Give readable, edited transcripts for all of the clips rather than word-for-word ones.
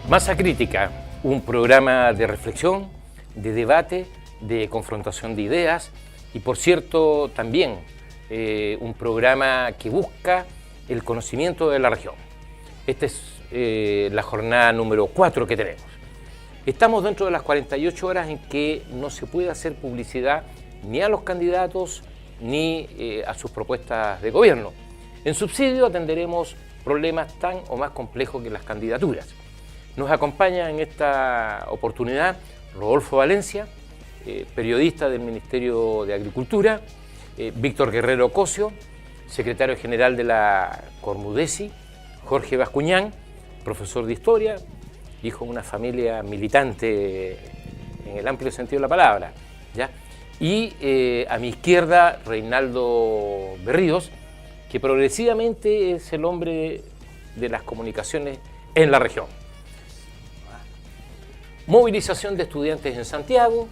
Masa Crítica, un programa de reflexión, de debate, de confrontación de ideas y, por cierto, también un programa que busca el conocimiento de la región. Esta es la jornada número 4 que tenemos. Estamos dentro de las 48 horas en que no se puede hacer publicidad ni a los candidatos ni a sus propuestas de gobierno. En subsidio atenderemos problemas tan o más complejos que las candidaturas. Nos acompaña en esta oportunidad Rodolfo Valencia, periodista del Ministerio de Agricultura, Víctor Guerrero Cosio, secretario general de la Cormudesi, Jorge Bascuñán, profesor de Historia, hijo de una familia militante en el amplio sentido de la palabra, ¿ya? Y a mi izquierda, Reinaldo Berríos, que progresivamente es el hombre de las comunicaciones en la región. Movilización de estudiantes en Santiago,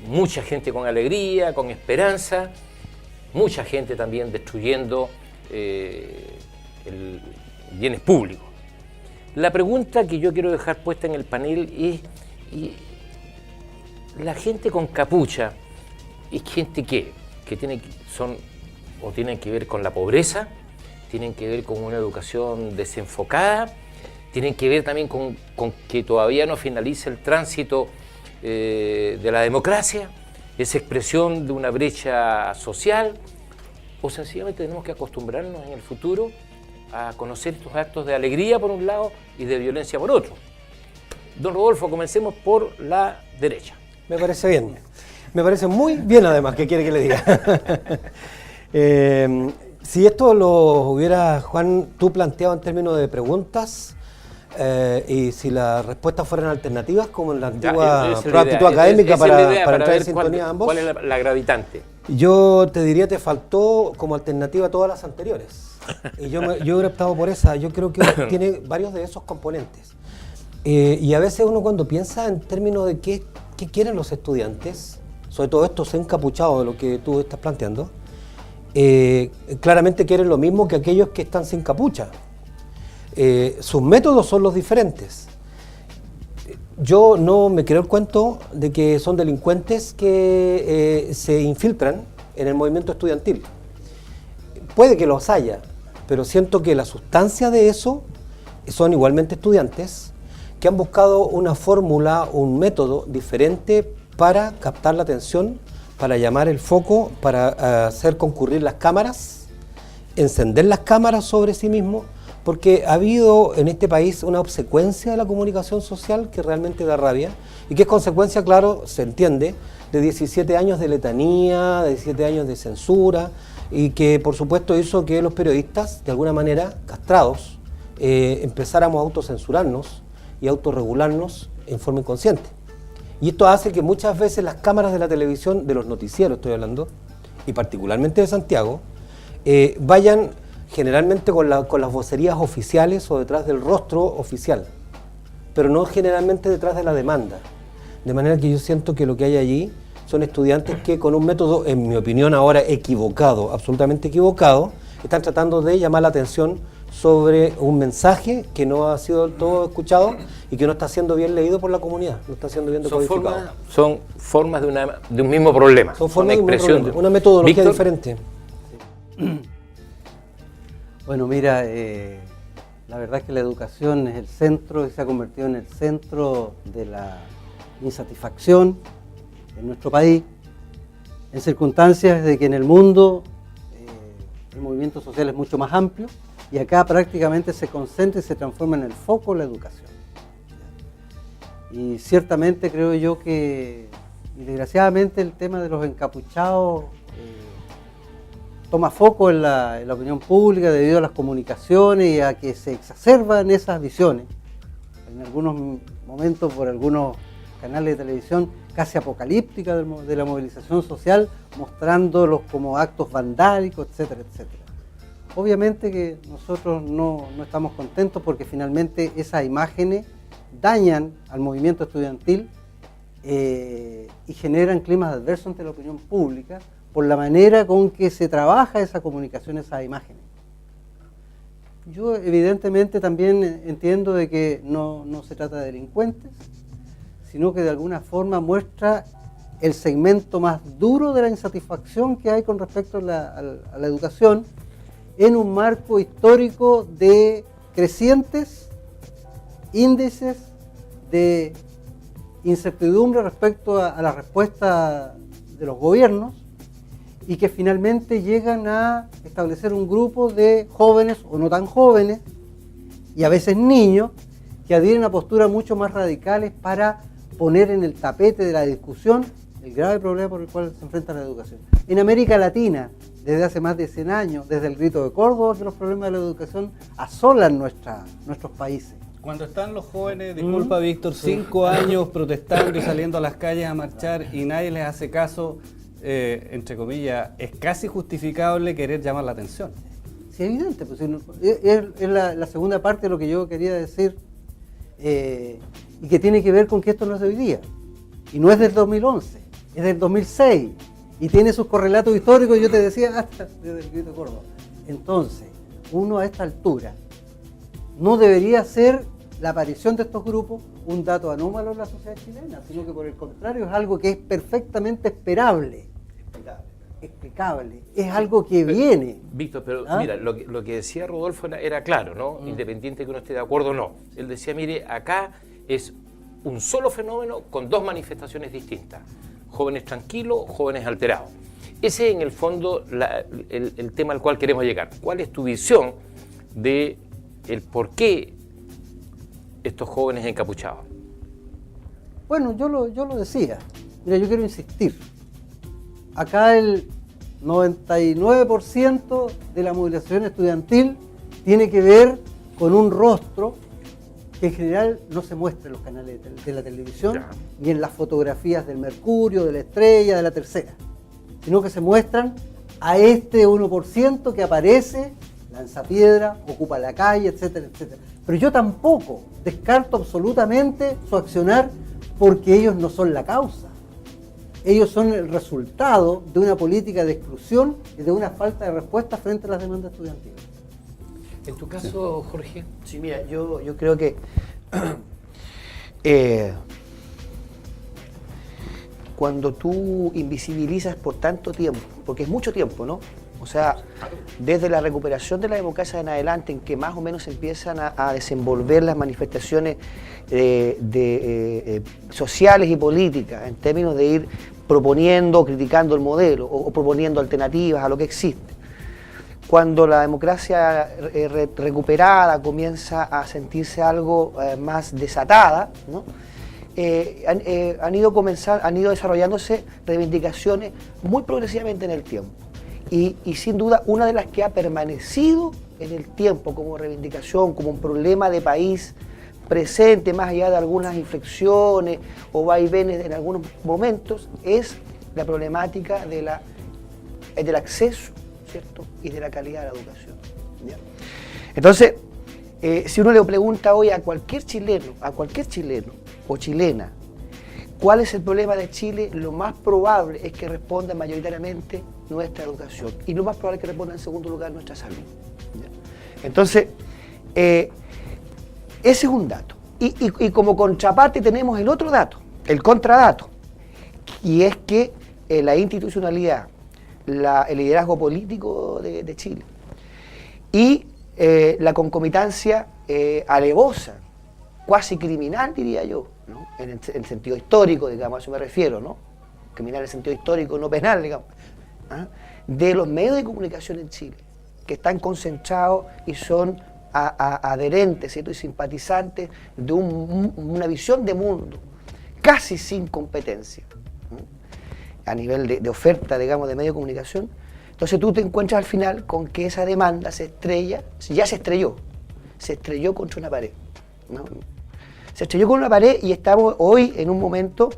mucha gente con alegría, con esperanza, mucha gente también destruyendo bienes públicos. La pregunta que yo quiero dejar puesta en el panel es, la gente con capucha, ¿es gente que tienen que ver con la pobreza? ¿Tienen que ver con una educación desenfocada? ¿Tienen que ver también con que todavía no finaliza el tránsito de la democracia? ¿Es expresión de una brecha social? ¿O sencillamente tenemos que acostumbrarnos en el futuro a conocer estos actos de alegría por un lado y de violencia por otro? Don Rodolfo, comencemos por la derecha. Me parece bien. Me parece muy bien, además, ¿qué quiere que le diga? Si esto lo hubiera, Juan, tú planteado en términos de preguntas, y si las respuestas fueran alternativas, como en la antigua prueba de actitud académica, para entrar en sintonía ambos. ¿Cuál es la gravitante? Yo te diría, te faltó como alternativa a todas las anteriores. Y yo hubiera optado por esa. Yo creo que tiene varios de esos componentes. Y a veces uno, cuando piensa en términos de qué quieren los estudiantes, sobre todo estos encapuchados de lo que tú estás planteando, claramente quieren lo mismo que aquellos que están sin capucha. Sus métodos son los diferentes. Yo no me creo el cuento de que son delincuentes que se infiltran en el movimiento estudiantil. Puede que los haya, pero siento que la sustancia de eso son igualmente estudiantes que han buscado una fórmula, un método diferente para captar la atención, para llamar el foco, para hacer concurrir las cámaras, encender las cámaras sobre sí mismos, porque ha habido en este país una obsecuencia de la comunicación social que realmente da rabia y que es consecuencia, claro, se entiende, de 17 años de letanía, de 17 años de censura, y que por supuesto hizo que los periodistas, de alguna manera, castrados, empezáramos a autocensurarnos y autorregularnos en forma inconsciente. Y esto hace que muchas veces las cámaras de la televisión, de los noticieros estoy hablando, y particularmente de Santiago, vayan generalmente con las vocerías oficiales o detrás del rostro oficial, pero no generalmente detrás de la demanda. De manera que yo siento que lo que hay allí son estudiantes que, con un método, en mi opinión ahora equivocado, absolutamente equivocado, están tratando de llamar la atención sobre un mensaje que no ha sido del todo escuchado y que no está siendo bien leído por la comunidad, no está siendo bien decodificado. Son formas de un mismo problema. Son formas de un mismo problema, una metodología diferente. Bueno, mira, la verdad es que la educación es el centro y se ha convertido en el centro de la insatisfacción en nuestro país, en circunstancias de que en el mundo el movimiento social es mucho más amplio y acá prácticamente se concentra y se transforma en el foco la educación. Y ciertamente creo yo que, y desgraciadamente, el tema de los encapuchados toma foco en la opinión pública debido a las comunicaciones y a que se exacerban esas visiones, en algunos momentos por algunos canales de televisión casi apocalípticas de la movilización social, mostrándolos como actos vandálicos, etcétera, etcétera. Obviamente que nosotros no estamos contentos porque finalmente esas imágenes dañan al movimiento estudiantil y generan climas adversos ante la opinión pública por la manera con que se trabaja esa comunicación, esas imágenes. Yo evidentemente también entiendo de que no se trata de delincuentes, sino que de alguna forma muestra el segmento más duro de la insatisfacción que hay con respecto a la educación en un marco histórico de crecientes índices de incertidumbre respecto a la respuesta de los gobiernos y que finalmente llegan a establecer un grupo de jóvenes o no tan jóvenes y a veces niños que adhieren a posturas mucho más radicales para poner en el tapete de la discusión el grave problema por el cual se enfrenta la educación. En América Latina, desde hace más de 100 años, desde el Grito de Córdoba, que los problemas de la educación asolan nuestros países. Cuando están los jóvenes, disculpa Víctor, 5 años protestando y saliendo a las calles a marchar y nadie les hace caso, entre comillas, es casi justificable querer llamar la atención. Sí, es evidente, pues, es la segunda parte de lo que yo quería decir y que tiene que ver con que esto no es de hoy día y no es del 2011, es del 2006 y tiene sus correlatos históricos, yo te decía, hasta desde el Grito de Córdoba. Entonces, uno a esta altura no debería ser la aparición de estos grupos un dato anómalo en la sociedad chilena, sino que por el contrario es algo que es perfectamente esperable, explicable, es algo que viene. Víctor, pero mira, lo que decía Rodolfo era claro, ¿no? Independiente de que uno esté de acuerdo o no. Él decía, mire, acá es un solo fenómeno con dos manifestaciones distintas. Jóvenes tranquilos, jóvenes alterados. Ese es en el fondo el tema al cual queremos llegar. ¿Cuál es tu visión de el por qué estos jóvenes encapuchados? Bueno, yo lo decía. Mira, yo quiero insistir. Acá el 99% de la movilización estudiantil tiene que ver con un rostro que en general no se muestra en los canales de la televisión, ni en las fotografías del Mercurio, de la Estrella, de la Tercera, sino que se muestran a este 1% que aparece, lanza piedra, ocupa la calle, etcétera, etcétera. Pero yo tampoco descarto absolutamente su accionar porque ellos no son la causa. Ellos son el resultado de una política de exclusión y de una falta de respuesta frente a las demandas estudiantiles. En tu caso, Jorge. Sí, mira, yo creo que cuando tú invisibilizas por tanto tiempo, porque es mucho tiempo, ¿no? O sea, desde la recuperación de la democracia en adelante, en que más o menos se empiezan a desenvolver las manifestaciones sociales y políticas, en términos de ir proponiendo, criticando el modelo o proponiendo alternativas a lo que existe. Cuando la democracia recuperada comienza a sentirse algo más desatada, ¿no? han ido desarrollándose reivindicaciones muy progresivamente en el tiempo. Y sin duda una de las que ha permanecido en el tiempo como reivindicación, como un problema de país presente, más allá de algunas inflexiones o vaivenes en algunos momentos, es la problemática del acceso, ¿cierto? Y de la calidad de la educación. ¿Ya? Entonces, si uno le pregunta hoy a cualquier chileno o chilena, ¿cuál es el problema de Chile? Lo más probable es que responda mayoritariamente nuestra educación y lo más probable es que responda en segundo lugar nuestra salud. ¿Ya? Entonces, ese es un dato. Y como contraparte tenemos el otro dato, el contradato, y es que la institucionalidad, el liderazgo político de Chile y la concomitancia alevosa, cuasi criminal diría yo, ¿no? en el sentido histórico, digamos, a eso me refiero, ¿no? Criminal en el sentido histórico, no penal, digamos, de los medios de comunicación en Chile, que están concentrados y son adherentes, ¿cierto? Y simpatizantes de una visión de mundo casi sin competencia, ¿no? A nivel de oferta, digamos, de medio de comunicación. Entonces tú te encuentras al final con que esa demanda se estrelló contra una pared, ¿no? Se estrelló con una pared y estamos hoy en un momento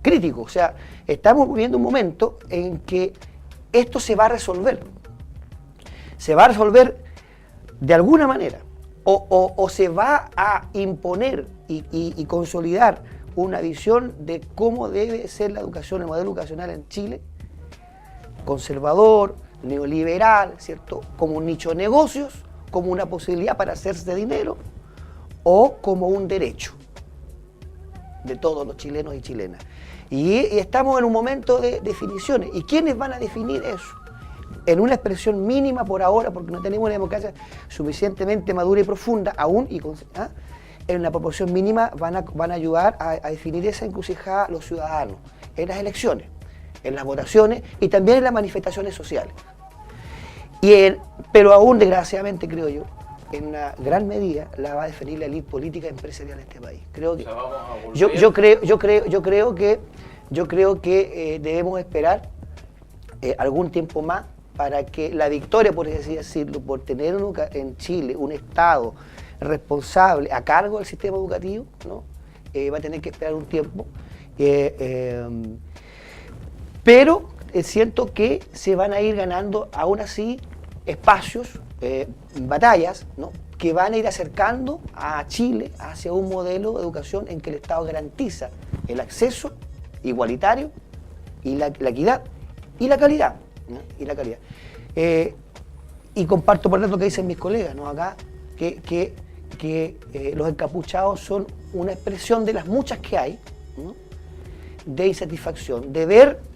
crítico, o sea, estamos viviendo un momento en que esto se va a resolver de alguna manera, o se va a imponer y consolidar una visión de cómo debe ser la educación, el modelo educacional en Chile, conservador, neoliberal, ¿cierto? Como un nicho de negocios, como una posibilidad para hacerse dinero o como un derecho de todos los chilenos y chilenas. Y estamos en un momento de definiciones. ¿Y quiénes van a definir eso? En una expresión mínima por ahora, porque no tenemos una democracia suficientemente madura y profunda aún, en una proporción mínima van a ayudar a definir esa encrucijada los ciudadanos, en las elecciones, en las votaciones y también en las manifestaciones sociales. Pero aún, desgraciadamente, creo yo, en una gran medida la va a definir la élite política y empresarial de este país. Creo que, yo creo que debemos esperar algún tiempo más para que la victoria, por así decirlo, por tener en Chile un Estado responsable a cargo del sistema educativo, ¿no? Va a tener que esperar un tiempo. Pero es cierto que se van a ir ganando aún así espacios, batallas, ¿no? Que van a ir acercando a Chile hacia un modelo de educación en que el Estado garantiza el acceso igualitario y la equidad y la calidad, ¿no? Y comparto por tanto lo que dicen mis colegas, ¿no? Acá, que los encapuchados son una expresión de las muchas que hay, ¿no? De insatisfacción, de ver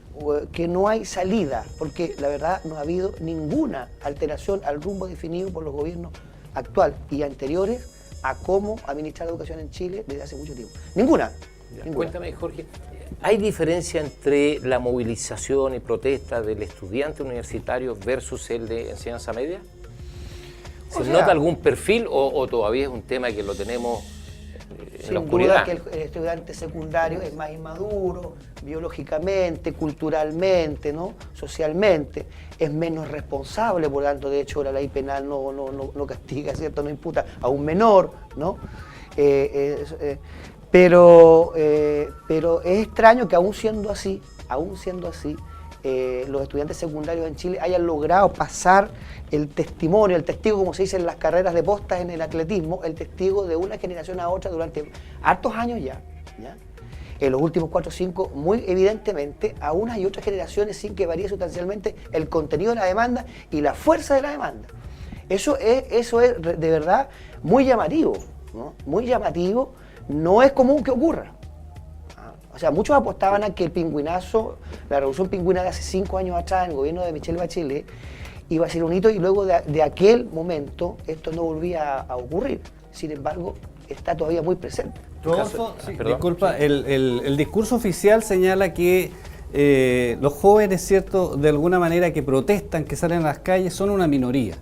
que no hay salida, porque la verdad no ha habido ninguna alteración al rumbo definido por los gobiernos actual y anteriores a cómo administrar la educación en Chile desde hace mucho tiempo. Ninguna. Cuéntame, Jorge, ¿hay diferencia entre la movilización y protesta del estudiante universitario versus el de enseñanza media? ¿Se nota algún perfil o todavía es un tema que lo tenemos en la oscuridad? Sin duda que el estudiante secundario es más inmaduro, biológicamente, culturalmente, ¿no? Socialmente, es menos responsable, por lo tanto, de hecho, la ley penal no castiga, ¿cierto? No imputa a un menor, ¿no? Pero es extraño que aún siendo así, los estudiantes secundarios en Chile hayan logrado pasar el testigo, como se dice en las carreras de postas en el atletismo, el testigo de una generación a otra durante hartos años ya. En los últimos 4 o 5, muy evidentemente, a unas y otras generaciones sin que varíe sustancialmente el contenido de la demanda y la fuerza de la demanda. Eso es de verdad muy llamativo, ¿no? Muy llamativo, no es común que ocurra. O sea, muchos apostaban a que el pingüinazo, la revolución pingüina de hace 5 años atrás, en el gobierno de Michelle Bachelet, iba a ser un hito y luego de aquel momento esto no volvía a ocurrir. Sin embargo, está todavía muy presente. Rodolfo, disculpa, el discurso oficial señala que los jóvenes, ¿cierto?, de alguna manera que protestan, que salen a las calles, son una minoría.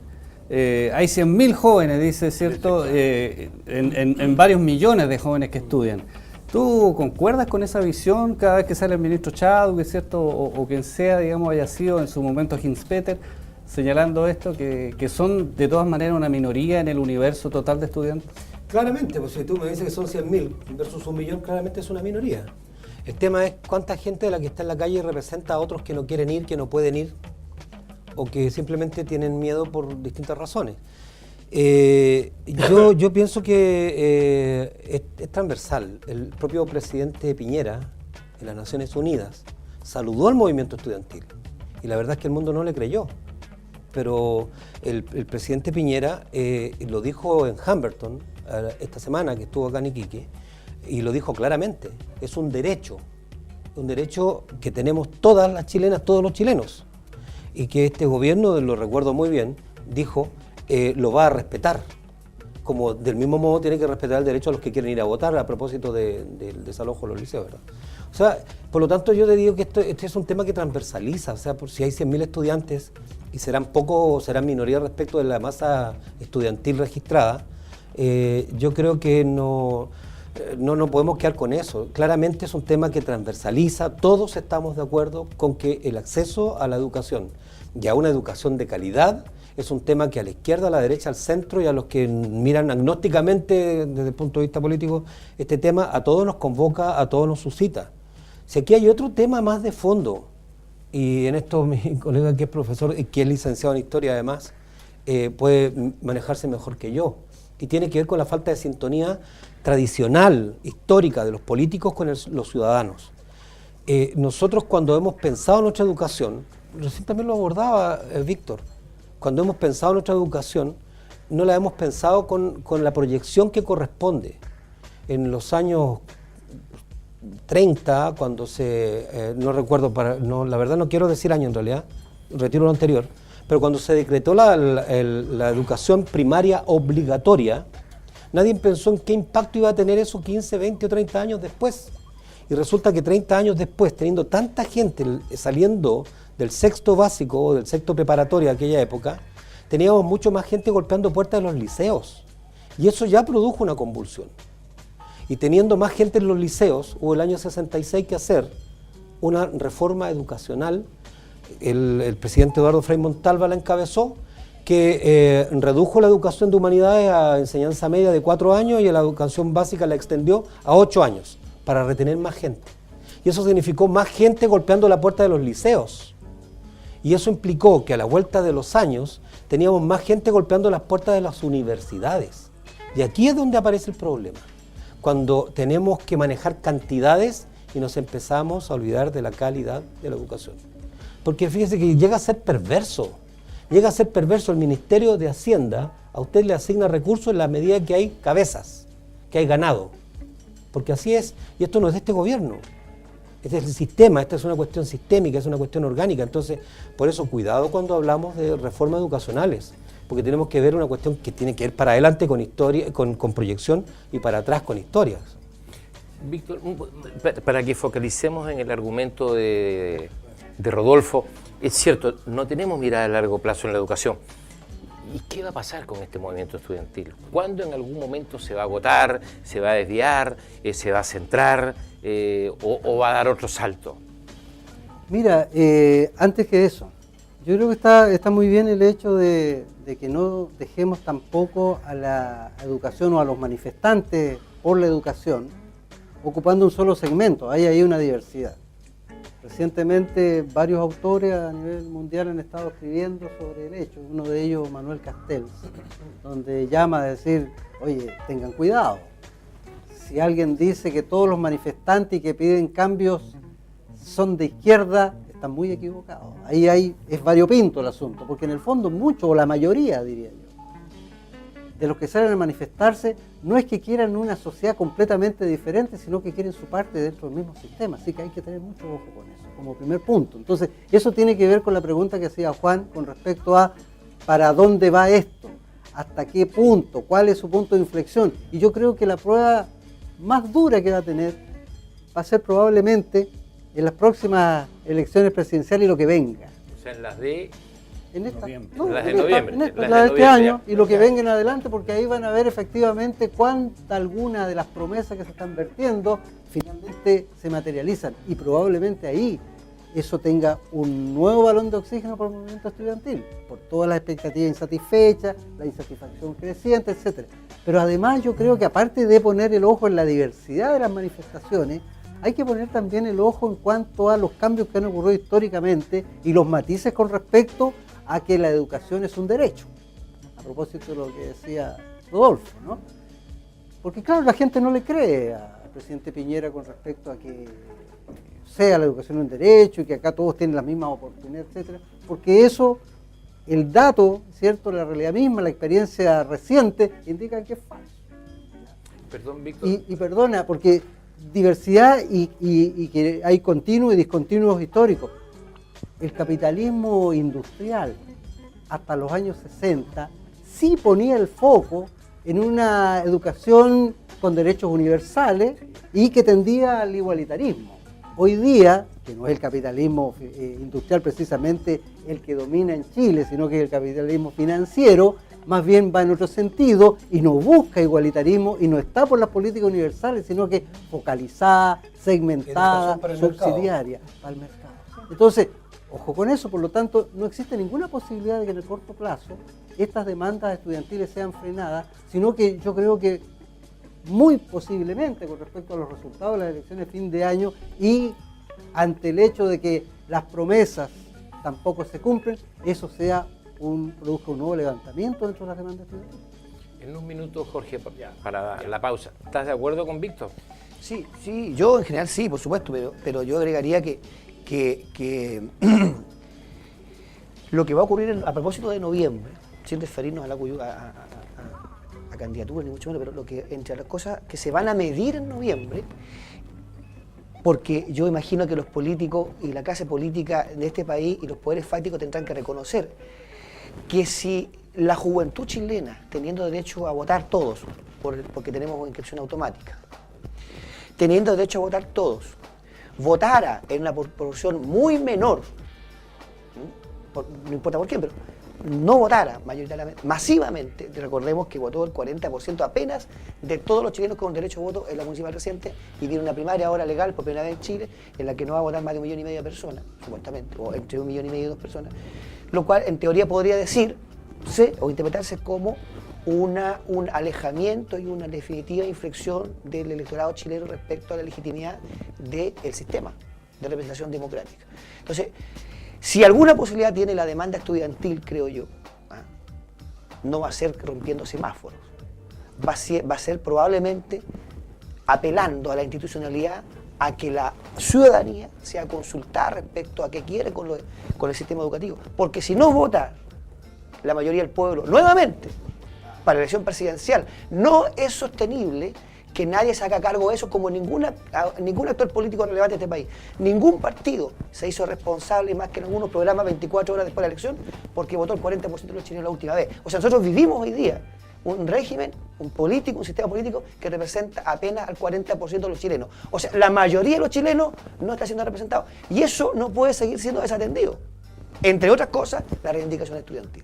Hay 100.000 jóvenes, dice, ¿cierto?, en varios millones de jóvenes que estudian. ¿Tú concuerdas con esa visión cada vez que sale el ministro Chadwick, ¿cierto?, o quien sea, digamos, haya sido en su momento Hinspeter, señalando esto, que son de todas maneras una minoría en el universo total de estudiantes? Claramente, pues si tú me dices que son 100.000 versus 1 millón, claramente es una minoría. El tema es cuánta gente de la que está en la calle representa a otros que no quieren ir, que no pueden ir, o que simplemente tienen miedo por distintas razones. Yo pienso que es transversal. El propio presidente Piñera, en las Naciones Unidas, saludó al movimiento estudiantil. Y la verdad es que el mundo no le creyó. Pero el presidente Piñera lo dijo en Humberton esta semana, que estuvo acá en Iquique, y lo dijo claramente. Es un derecho que tenemos todas las chilenas, todos los chilenos. Y que este gobierno, lo recuerdo muy bien, dijo, lo va a respetar, como del mismo modo tiene que respetar el derecho a los que quieren ir a votar a propósito del desalojo de los liceos, ¿verdad? O sea, por lo tanto yo te digo que este es un tema que transversaliza, o sea, por si hay 100.000 estudiantes y serán pocos o serán minoría respecto de la masa estudiantil registrada, yo creo que no podemos quedar con eso. Claramente es un tema que transversaliza, todos estamos de acuerdo con que el acceso a la educación y a una educación de calidad es un tema que a la izquierda, a la derecha, al centro y a los que miran agnósticamente desde el punto de vista político este tema, a todos nos convoca, a todos nos suscita. Si aquí hay otro tema más de fondo, y en esto mi colega que es profesor y que es licenciado en Historia además, puede manejarse mejor que yo, y tiene que ver con la falta de sintonía tradicional, histórica de los políticos con los ciudadanos. Nosotros cuando hemos pensado nuestra educación, recién también lo abordaba Víctor, cuando hemos pensado nuestra educación, no la hemos pensado con la proyección que corresponde. En los años 30, cuando no recuerdo, la verdad no quiero decir año en realidad, retiro lo anterior, pero cuando se decretó la educación primaria obligatoria, nadie pensó en qué impacto iba a tener eso 15, 20 o 30 años después. Y resulta que 30 años después, teniendo tanta gente saliendo del sexto básico o del sexto preparatorio de aquella época, teníamos mucho más gente golpeando puertas de los liceos. Y eso ya produjo una convulsión. Y teniendo más gente en los liceos, hubo el año 66 que hacer una reforma educacional. El presidente Eduardo Frei Montalva la encabezó, que redujo la educación de humanidades a enseñanza media de 4 años y a la educación básica la extendió a 8 años para retener más gente. Y eso significó más gente golpeando la puerta de los liceos. Y eso implicó que a la vuelta de los años teníamos más gente golpeando las puertas de las universidades. Y aquí es donde aparece el problema, cuando tenemos que manejar cantidades y nos empezamos a olvidar de la calidad de la educación. Porque fíjese que llega a ser perverso. Llega a ser perverso. El Ministerio de Hacienda a usted le asigna recursos en la medida que hay cabezas, que hay ganado. Porque así es, y esto no es de este gobierno. Este es el sistema, esta es una cuestión sistémica, es una cuestión orgánica. Entonces, por eso, cuidado cuando hablamos de reformas educacionales, porque tenemos que ver una cuestión que tiene que ver para adelante con historia, con proyección, y para atrás con historias. Víctor, para que focalicemos en el argumento de Rodolfo, es cierto, no tenemos mirada a largo plazo en la educación. ¿Y qué va a pasar con este movimiento estudiantil? ¿Cuándo en algún momento se va a agotar, se va a desviar, se va a centrar o va a dar otro salto? Mira, antes que eso, yo creo que está muy bien el hecho de que no dejemos tampoco a la educación o a los manifestantes por la educación ocupando un solo segmento. Hay ahí una diversidad. Recientemente varios autores a nivel mundial han estado escribiendo sobre el hecho, uno de ellos Manuel Castells, donde llama a decir, oye, tengan cuidado, si alguien dice que todos los manifestantes que piden cambios son de izquierda, están muy equivocados. Ahí es variopinto el asunto, porque en el fondo muchos, o la mayoría diría yo, de los que salen a manifestarse no es que quieran una sociedad completamente diferente, sino que quieren su parte dentro del mismo sistema. Así que hay que tener mucho ojo con eso, como primer punto. Entonces, eso tiene que ver con la pregunta que hacía Juan con respecto a ¿para dónde va esto? ¿Hasta qué punto? ¿Cuál es su punto de inflexión? Y yo creo que la prueba más dura que va a tener va a ser probablemente en las próximas elecciones presidenciales y lo que venga. O sea, en las de... En esta, noviembre. no, Las de en esta, noviembre. en esta, Las la de de este noviembre, año ya. y lo que venga en adelante, porque ahí van a ver efectivamente cuánta alguna de las promesas que se están vertiendo finalmente se materializan, y probablemente ahí eso tenga un nuevo balón de oxígeno para el movimiento estudiantil, por todas las expectativas insatisfechas, la insatisfacción creciente, etcétera. Pero además yo creo que aparte de poner el ojo en la diversidad de las manifestaciones, hay que poner también el ojo en cuanto a los cambios que han ocurrido históricamente y los matices con respecto a que la educación es un derecho, a propósito de lo que decía Rodolfo, ¿no? Porque claro, la gente no le cree al presidente Piñera con respecto a que sea la educación un derecho y que acá todos tienen las mismas oportunidades, etcétera, porque eso, el dato, ¿cierto?, la realidad misma, la experiencia reciente, indica que es falso. Perdón, Víctor. Y perdona, porque diversidad y que hay continuos y discontinuos históricos. El capitalismo industrial, hasta los años 60, sí ponía el foco en una educación con derechos universales y que tendía al igualitarismo. Hoy día, que no es el capitalismo industrial precisamente el que domina en Chile, sino que es el capitalismo financiero, más bien va en otro sentido y no busca igualitarismo y no está por las políticas universales, sino que focalizada, segmentada, subsidiaria para el mercado. Entonces, ojo con eso, por lo tanto, no existe ninguna posibilidad de que en el corto plazo estas demandas estudiantiles sean frenadas, sino que yo creo que muy posiblemente con respecto a los resultados de las elecciones de fin de año y ante el hecho de que las promesas tampoco se cumplen, eso produzca un nuevo levantamiento dentro de las demandas estudiantiles. En un minuto, Jorge, para la pausa. ¿Estás de acuerdo con Víctor? Sí, yo en general sí, por supuesto, pero yo agregaría que Lo que va a ocurrir a propósito de noviembre, sin referirnos a candidaturas ni mucho menos, pero lo que, entre las cosas que se van a medir en noviembre, porque yo imagino que los políticos y la clase política de este país y los poderes fácticos tendrán que reconocer que si la juventud chilena, teniendo derecho a votar todos, porque tenemos inscripción automática, teniendo derecho a votar todos, votara en una proporción muy menor, no importa por quién, pero no votara mayoritariamente, masivamente, recordemos que votó el 40% apenas de todos los chilenos con derecho a voto en la municipal reciente, y tiene una primaria ahora legal por primera vez en Chile, en la que no va a votar más de 1,5 millones de personas, supuestamente, o entre 1,5 millones y 2 personas, lo cual en teoría podría decirse o interpretarse como un alejamiento y una definitiva inflexión del electorado chileno respecto a la legitimidad del sistema de representación democrática. Entonces, si alguna posibilidad tiene la demanda estudiantil, creo yo, no va a ser rompiendo semáforos, va a ser probablemente apelando a la institucionalidad, a que la ciudadanía sea consultada respecto a qué quiere con el sistema educativo. Porque si no vota la mayoría del pueblo nuevamente para la elección presidencial, no es sostenible que nadie se haga cargo de eso, como ningún actor político relevante de este país. Ningún partido se hizo responsable, más que en algunos programas 24 horas después de la elección, porque votó el 40% de los chilenos la última vez. O sea, nosotros vivimos hoy día un régimen, un sistema político que representa apenas al 40% de los chilenos. O sea, la mayoría de los chilenos no está siendo representado. Y eso no puede seguir siendo desatendido. Entre otras cosas, la reivindicación estudiantil.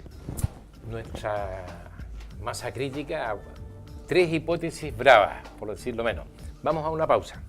Nuestra masa crítica, 3 hipótesis bravas, por decirlo menos. Vamos a una pausa.